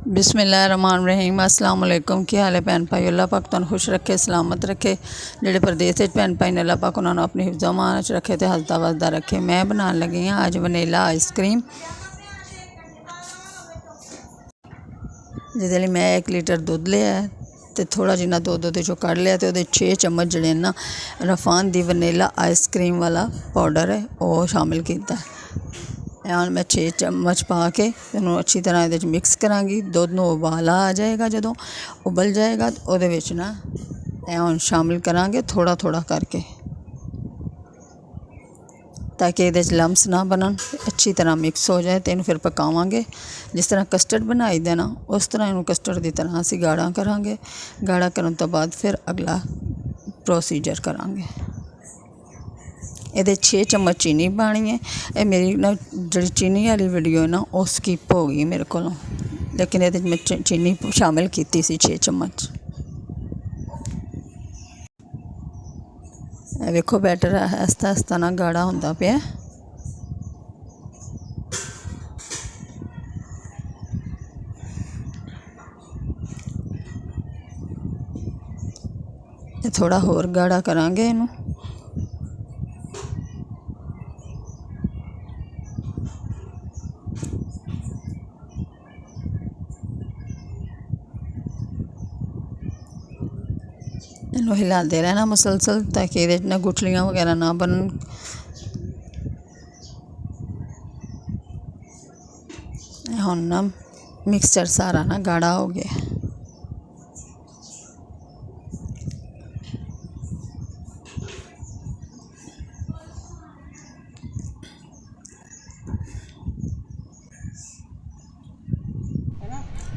बिस्मिल्लाहिर्रहमानिर्रहीम अस्सलाम वालेकुम। की हाल है भैन भाई? अल्लाह पाक तुहानू खुश रखे, सलामत रखे। जेडे परदेस भैन भाई ने अल्लाह पाक उन्होंने अपनी हिफ्ज़ अमान च रखे तो हसदा वसदा रखे। मैं बनाने लगी हाँ अज वनीला आइसक्रीम, जिहदे लई मैं 1 लीटर दुध लिया है तो थोड़ा जिन्ना दुध उहदे चों कढ़ लिया तो 6 चम्मच जिहड़े ना रफान दी वनीला आइसक्रीम वाला पाउडर है वो शामिल किया। हुण मैं 6 चम्मच पा के इन्हूं अच्छी तरह ये मिक्स करांगी। दुध नूं उबाला आ जाएगा, जदों उबल जाएगा तो उहदे विच ना हुण शामिल करांगे थोड़ा थोड़ा करके, ताकि ये लम्स ना बनन, अच्छी तरह मिक्स हो जाए। तो इन्हूं फिर पकावांगे जिस तरह कस्टर्ड बनाई दा ना उस तरह इन्हूं कस्टर्ड की तरह असीं गाढ़ा करांगे। गाढ़ा करन तो बाद फिर अगला प्रोसीजर करांगे। ये 6 चम्मच चीनी पानी है। ये मेरी ना जी चीनी वाली वीडियो है ना वो स्किप हो गई मेरे को, लेकिन ये मैं चीनी शामिल की सी 6 चम्मच। वेखो बैटर आस्ता आस्ता ना गाढ़ा होंदा पिया। थोड़ा होर गाढ़ा करांगे इनू। इन्हूं हिलाते रहना मुसलसल, ताकि ये ना गुठलियाँ वगैरह ना बनन। हुण ना मिक्सचर सारा ना गाढ़ा हो गया।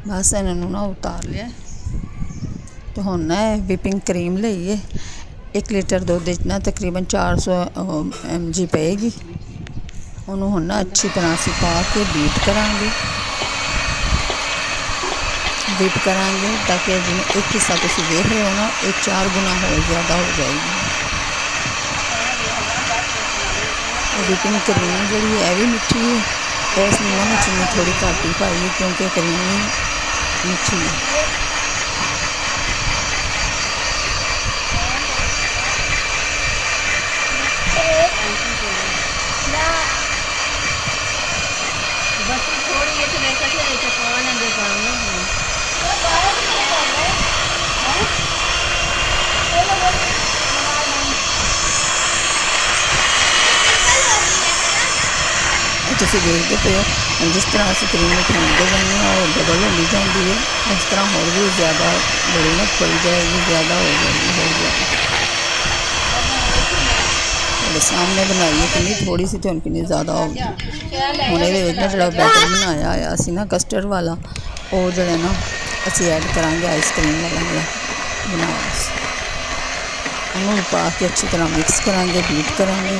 बस इन्हों ना उतार लिया। तो हुण ना विपिंग क्रीम लईए 1 लीटर दुध ना तकरीबन 400 mg पेगी। उन्होंने हुण ना अच्छी तरह से पा के बीट करांगे ताकि जिन्हें एक हिस्सा तुसीं देख रहे हो ना ये 4 गुना हो ज़्यादा हो जाएगी। विपिंग क्रीम जी है भी मिठी है, इसमें मैंने चीनी थोड़ी घट ही पाई क्योंकि क्रीम मिठी है। तुसीं देखते पे हो जिस तरह असीं क्रीम खाते जाने और डबल होती जाती है, इस तरह होर भी ज़्यादा बड़ी ना खुल जाएगी, ज़्यादा हो जाएगी, हो ज़्यादा। सामने बनाई कितनी थोड़ी सी तो कितनी ज़्यादा होगी। हुण ये ना जो बैटर बनाया होया असीं ना कस्टर्ड वाला वो जो ना असीं ऐड करांगे आइसक्रीम वाला बनाया, उन्होंने पा के अच्छी तरह मिक्स करांगे, बीट करांगे।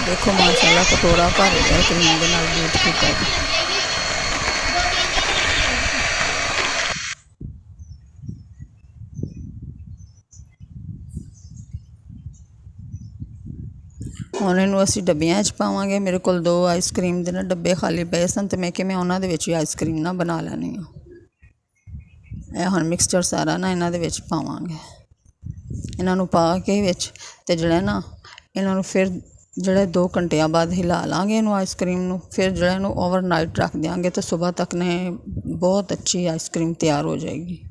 देखो माशाल्लाह कटोरा भर गया क्रीम के नाल बीट किया। हुण इनूं असीं डब्बियां च पावांगे। मेरे कोल 2 आइसक्रीम के ना डब्बे खाली पे सन तो मैं कि मैं उन्हां दे विच आइसक्रीम ना बना लैनी है। हुण मिक्सचर सारा ना इन्हां दे विच पावांगे। इन्हां नूं पा के विच ते जिहड़ा ना इन्हां नूं फिर जोड़े 2 घंटिया बाद हिला लाँगे इनू आइसक्रीम नूं। फिर जो इनू ओवरनाइट रख देंगे तो सुबह तक ने बहुत अच्छी आइसक्रीम तैयार हो जाएगी।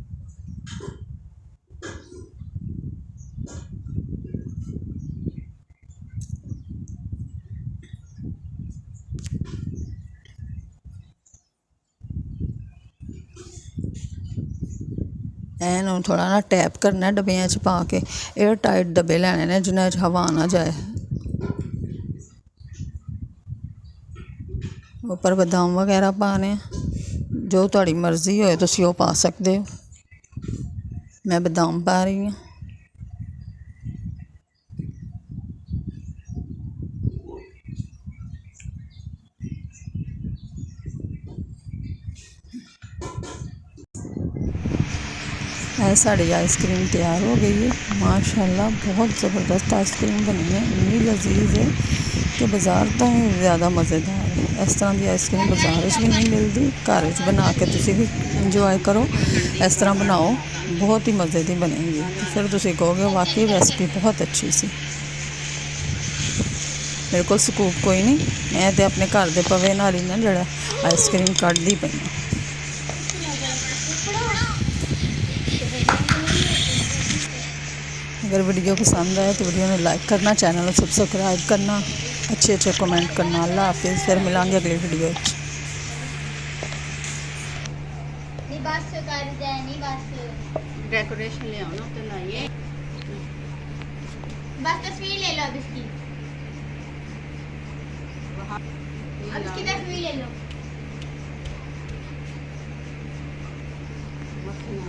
इन्हूं थोड़ा ना टैप करना डब्बियां च पा के। एयर टाइट डब्बे लैने ने जिन्हां च हवा ना जाए। उपर बदाम वगैरह पाने जो तुहाड़ी मर्जी होए तुसीं ओह पा सकते हो। मैं बदाम पा रही हूँ। है साड़ी आइसक्रीम तैयार हो गई है माशाल्लाह। बहुत ज़बरदस्त आइसक्रीम बनी है, इतनी लजीज है कि बाज़ार तो ज़्यादा मज़ेदार है। इस तरह की आइसक्रीम बाज़ार भी नहीं मिलती, घर बना के तुम भी इंजॉय करो। इस तरह बनाओ, बहुत ही मज़े की बनेगी। फिर तुम कहोगे वाकई रेसिपी बहुत अच्छी सी। मेरे को स्कूप कोई नहीं, मैं तो अपने घर के पवे नाल ही ना जड़ा आइसक्रीम कढ़दी पई हां। अगर वीडियो पसंद आए तो वीडियो को लाइक करना, चैनल को सब्सक्राइब करना, अच्छे अच्छे कमेंट करना। अल्लाह हाफिज़। फिर मिलांगे अगली वीडियो। डेकोरेशन ले आओ ना तो लाइए, बस तस्वीर ले लो अब इसकी, अब इसकी तस्वीर ले लो। मस्त ना।